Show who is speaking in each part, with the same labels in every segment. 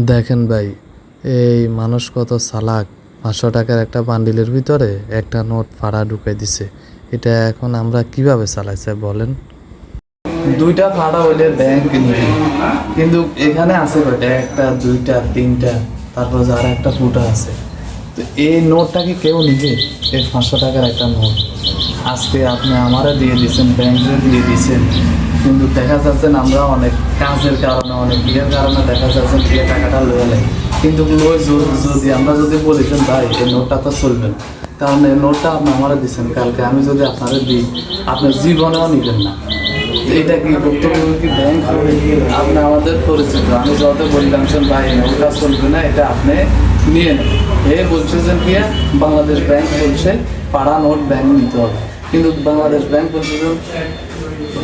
Speaker 1: দেখেন ভাই, এই মানুষ কত চালাক। 500 টাকার একটা বান্ডিলের ভিতরে একটা নোট ফাড়া ঢুকে দিছে। এটা এখন আমরা কিভাবে চালাইছে বলেন? দুইটা ফাড়া হইলে ব্যাংক নিবে, কিন্তু এখানে আছে কয়টা? একটা, দুইটা, তিনটা, তারপর যার একটা ফুটা আছে। তো এই নোটটা কি কেউ নিবে? এই 500 টাকার একটা নোট আজকে আপনি আমারে দিয়ে দিচ্ছেন, ব্যাংকে দিয়ে দিচ্ছেন, কিন্তু দেখা যাচ্ছে আমরা অনেক কাজের কারণে, অনেক বিয়ের কারণে দেখা যাচ্ছে দিয়ে টাকাটা লয়ে নেয়। কিন্তু যদি আমরা যদি বলেছেন ভাই এই নোটটা তো চলবে না, কারণ এই নোটটা আপনি আমারে দিচ্ছেন, কালকে আমি যদি আপনারা দিই আপনি জীবনেও নিবেন না। এটা কি বক্তব্য? কি ব্যাংক হবে? আপনি আমাদের পরিচিত, আমি যত বললাম ভাই নোটটা চলবে না, এটা আপনি নিয়ে নেন। এ বলছেন কি বাংলাদেশ ব্যাংক বলছে পাড়া নোট ব্যাংক নিতে হবে, কিন্তু বাংলাদেশ ব্যাংক বলছে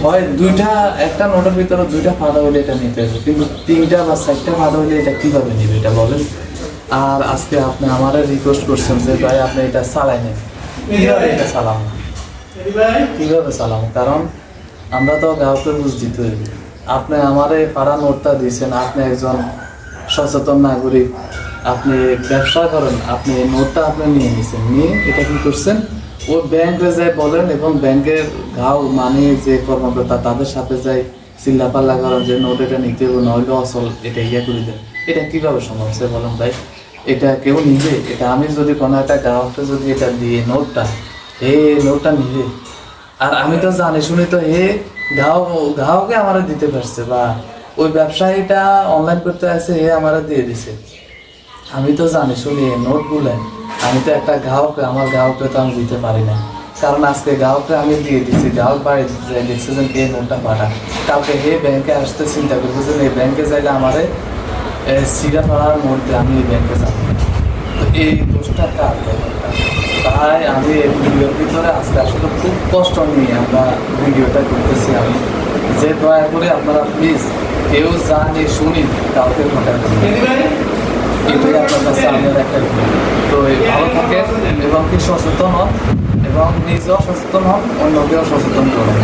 Speaker 1: হয় দুইটা, একটা নোটের ভিতরে দুইটা ফাঁদা হলে এটা নিতে হবে, কিন্তু তিনটা বা চারটা ফাঁদা হলে এটা কিভাবে নিবে এটা বলেন? আর আজকে আপনি আমারে রিকোয়েস্ট করছেন যে ভাই আপনি এটা চালাই নেন, কিভাবে এটা চালাম না, কিভাবে চালাম? কারণ আমরা তো গ্রাহকের বুঝ দিতে হইবে। আপনি আমারে পাড়া নোটটা দিয়েছেন, আপনি একজন সচেতন নাগরিক, আপনি ব্যবসা করেন, আপনি নোটটা আপনি নিয়ে নিয়েছেন, নিয়ে এটা কি করছেন? ও ব্যাংকে যাই বলেন, এবং ব্যাংকের গাও মানে যে কর্মকর্তা তাদের সাথে যাই চিল্লাপাল্লা করেন যে নোট এটা নিতে হবে, নইলে অসল এটা ইয়ে করে দেন। এটা কিভাবে সম্ভব সে বলেন ভাই? এটা কেউ নিবে? এটা আমি যদি কোনো একটা গ্রাহককে যদি এটা দিয়ে নোটটা, নোটটা নিবে? আর আমি তো জানি শুনি তো গ্রাহকে আমারে দিতে পারছে, বা ওই ব্যবসায়ীটা অনলাইন করতে আসে আমারে দিয়ে দিছে। আমি তো জানি শুনি নোট বলেন, আমি তো একটা গ্রাহককে, আমার গ্রাহককে তো আমি দিতে পারি না, কারণ আজকে গ্রাহককে আমি দিয়ে দিচ্ছি, গ্রাহক বাড়ি যাই দেখছে যে এই নোটটা পাঠা, কালকে ব্যাংকে আসতে চিন্তা করবো যে এই ব্যাংকে যাইলে আমারে সিরা পাড়ার মধ্যে আমি এই ব্যাংকে যাবো। তো এই দোষটা কার? তাই আমি এই ভিডিওর ভিতরে আজকে আসলে খুব কষ্ট নিয়ে আমরা ভিডিওটা করতেছি। আমি যে দয়া করে আপনারা প্লিজ কেউ জানি শুনি কাউকে কন্ট্যাক্ট করবেন, এটাই আপনার কাছে আমাদের একটা। তো ভালো থাকেন এবং কি সচেতন হন, এবং নিজেও সচেতন হন, অন্যকেও সচেতন করেন।